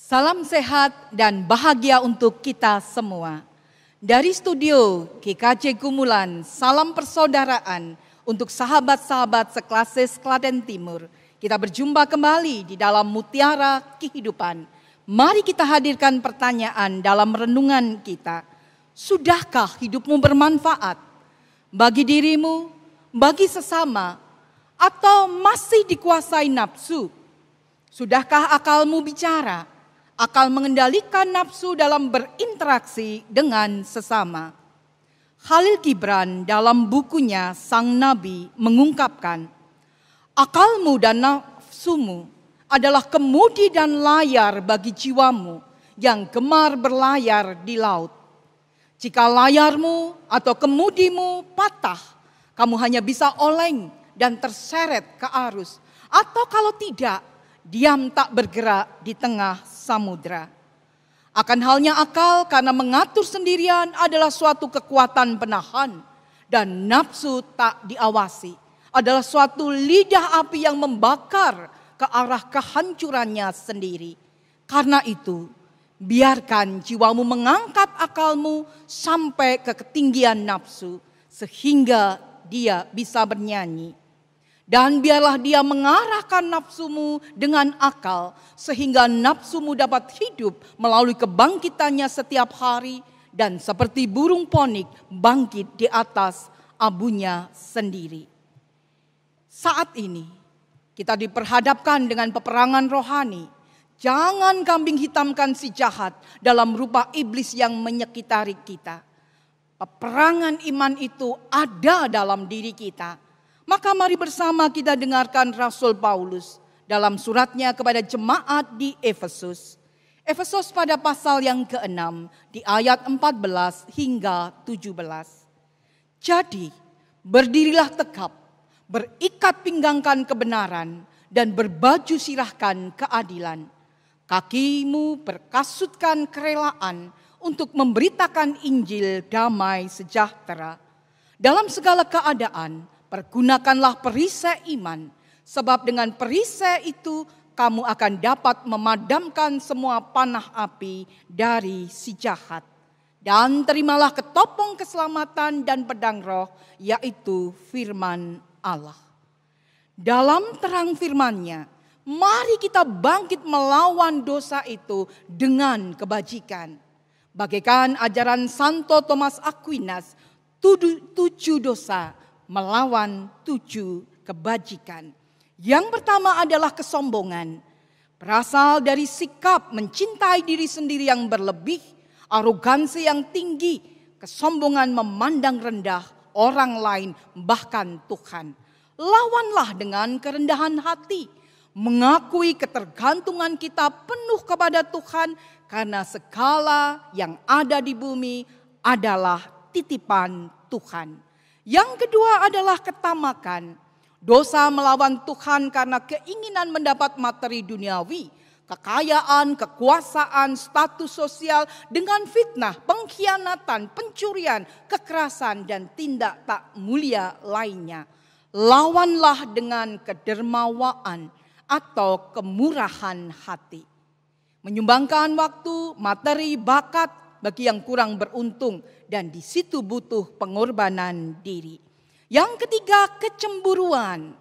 Salam sehat dan bahagia untuk kita semua. Dari studio GKJ Gumulan, salam persaudaraan untuk sahabat-sahabat seklasis Klaten Timur. Kita berjumpa kembali di dalam Mutiara Kehidupan. Mari kita hadirkan pertanyaan dalam renungan kita. Sudahkah hidupmu bermanfaat bagi dirimu, bagi sesama, atau masih dikuasai nafsu? Sudahkah akalmu bicara? Akal mengendalikan nafsu dalam berinteraksi dengan sesama. Khalil Gibran dalam bukunya Sang Nabi mengungkapkan, akalmu dan nafsumu adalah kemudi dan layar bagi jiwamu yang gemar berlayar di laut. Jika layarmu atau kemudimu patah, kamu hanya bisa oleng dan terseret ke arus. Atau kalau tidak, diam tak bergerak di tengah samudra. Akan halnya akal, karena mengatur sendirian adalah suatu kekuatan penahan, dan nafsu tak diawasi adalah suatu lidah api yang membakar ke arah kehancurannya sendiri. Karena itu, biarkan jiwamu mengangkat akalmu sampai ke ketinggian nafsu, sehingga dia bisa bernyanyi. Dan biarlah dia mengarahkan nafsumu dengan akal, sehingga nafsumu dapat hidup melalui kebangkitannya setiap hari, dan seperti burung ponik bangkit di atas abunya sendiri. Saat ini kita diperhadapkan dengan peperangan rohani. Jangan kambing hitamkan si jahat dalam rupa iblis yang menyekitari kita. Peperangan iman itu ada dalam diri kita. Maka mari bersama kita dengarkan Rasul Paulus dalam suratnya kepada jemaat di Efesus. Efesus pada pasal yang ke-6 di ayat 14 hingga 17. Jadi berdirilah tegap, berikat pinggangkan kebenaran dan berbaju sirahkan keadilan. Kakimu berkasutkan kerelaan untuk memberitakan Injil damai sejahtera. Dalam segala keadaan, pergunakanlah perisai iman, sebab dengan perisai itu kamu akan dapat memadamkan semua panah api dari si jahat. Dan terimalah ketopong keselamatan dan pedang roh, yaitu firman Allah. Dalam terang firman-Nya, mari kita bangkit melawan dosa itu dengan kebajikan. Bagaikan ajaran Santo Thomas Aquinas, 7 dosa melawan 7 kebajikan. Yang pertama adalah kesombongan. Berasal dari sikap mencintai diri sendiri yang berlebih, arogansi yang tinggi, kesombongan memandang rendah orang lain bahkan Tuhan. Lawanlah dengan kerendahan hati, mengakui ketergantungan kita penuh kepada Tuhan, karena segala yang ada di bumi adalah titipan Tuhan. Yang kedua adalah ketamakan. Dosa melawan Tuhan karena keinginan mendapat materi duniawi, kekayaan, kekuasaan, status sosial dengan fitnah, pengkhianatan, pencurian, kekerasan, dan tindak tak mulia lainnya. Lawanlah dengan kedermawaan atau kemurahan hati. Menyumbangkan waktu, materi, bakat bagi yang kurang beruntung, dan di situ butuh pengorbanan diri. Yang ketiga, kecemburuan.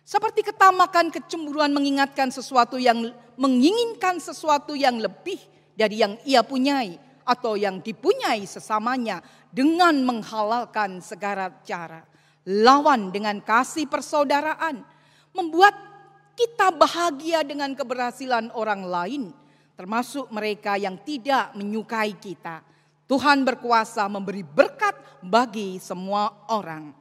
Seperti ketamakan, kecemburuan menginginkan sesuatu yang lebih dari yang ia punyai atau yang dipunyai sesamanya dengan menghalalkan segala cara. Lawan dengan kasih persaudaraan, membuat kita bahagia dengan keberhasilan orang lain, termasuk mereka yang tidak menyukai kita. Tuhan berkuasa memberi berkat bagi semua orang.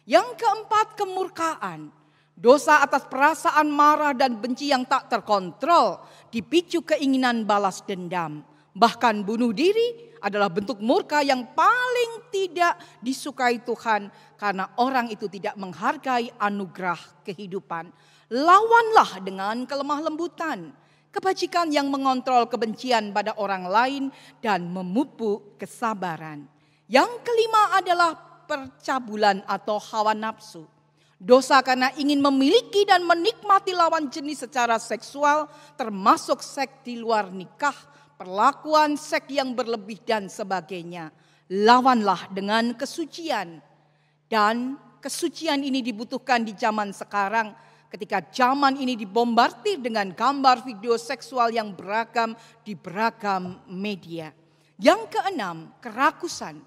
Yang keempat, kemurkaan. Dosa atas perasaan marah dan benci yang tak terkontrol, dipicu keinginan balas dendam. Bahkan bunuh diri adalah bentuk murka yang paling tidak disukai Tuhan, karena orang itu tidak menghargai anugerah kehidupan. Lawanlah dengan kelemah lembutan, kebajikan yang mengontrol kebencian pada orang lain dan memupuk kesabaran. Yang kelima adalah percabulan atau hawa nafsu. Dosa karena ingin memiliki dan menikmati lawan jenis secara seksual, termasuk seks di luar nikah, perlakuan seks yang berlebih dan sebagainya. Lawanlah dengan kesucian. Dan kesucian ini dibutuhkan di zaman sekarang ketika zaman ini dibombardir dengan gambar video seksual yang beragam di beragam media. Yang keenam, kerakusan.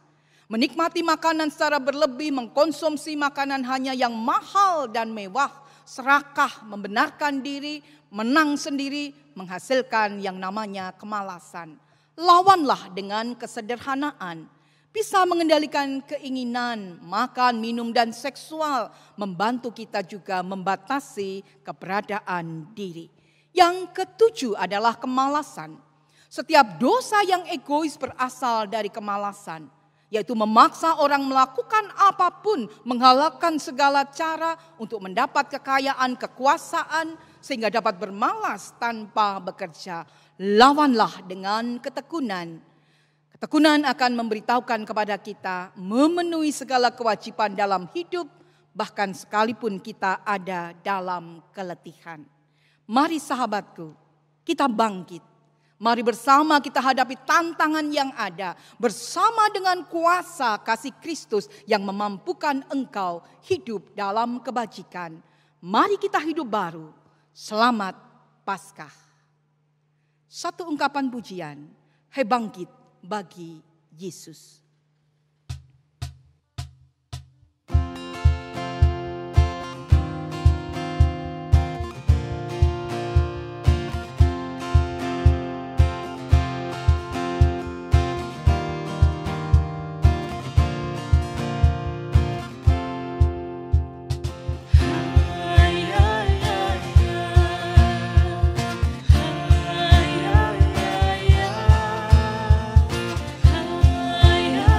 Menikmati makanan secara berlebih, mengkonsumsi makanan hanya yang mahal dan mewah, serakah, membenarkan diri, menang sendiri, menghasilkan yang namanya kemalasan. Lawanlah dengan kesederhanaan. Bisa mengendalikan keinginan, makan, minum, dan seksual, membantu kita juga membatasi keberadaan diri. Yang ketujuh adalah kemalasan. Setiap dosa yang egois berasal dari kemalasan, yaitu memaksa orang melakukan apapun, menghalalkan segala cara untuk mendapat kekayaan, kekuasaan, sehingga dapat bermalas tanpa bekerja. Lawanlah dengan ketekunan. Ketekunan akan memberitahukan kepada kita memenuhi segala kewajiban dalam hidup, bahkan sekalipun kita ada dalam keletihan. Mari sahabatku, kita bangkit. Mari bersama kita hadapi tantangan yang ada bersama dengan kuasa kasih Kristus yang memampukan engkau hidup dalam kebajikan. Mari kita hidup baru. Selamat Paskah. Satu ungkapan pujian, hai bangkit bagi Yesus. Yeah.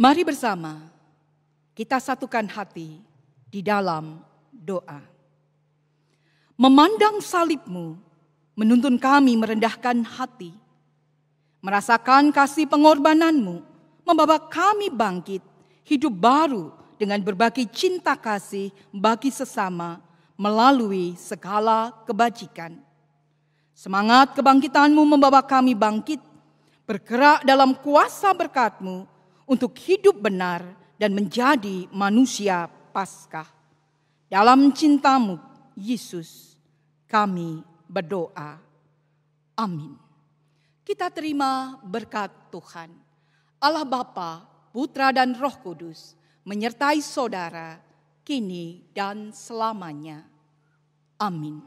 Mari bersama kita satukan hati di dalam doa. Memandang salib-Mu menuntun kami merendahkan hati. Merasakan kasih pengorbanan-Mu membawa kami bangkit hidup baru dengan berbagi cinta kasih bagi sesama melalui segala kebajikan. Semangat kebangkitan-Mu membawa kami bangkit, bergerak dalam kuasa berkat-Mu untuk hidup benar dan menjadi manusia Paskah. Dalam cinta-Mu, Yesus, kami berdoa. Amin. Kita terima berkat Tuhan. Allah Bapa, Putra dan Roh Kudus menyertai saudara kini dan selamanya. Amin.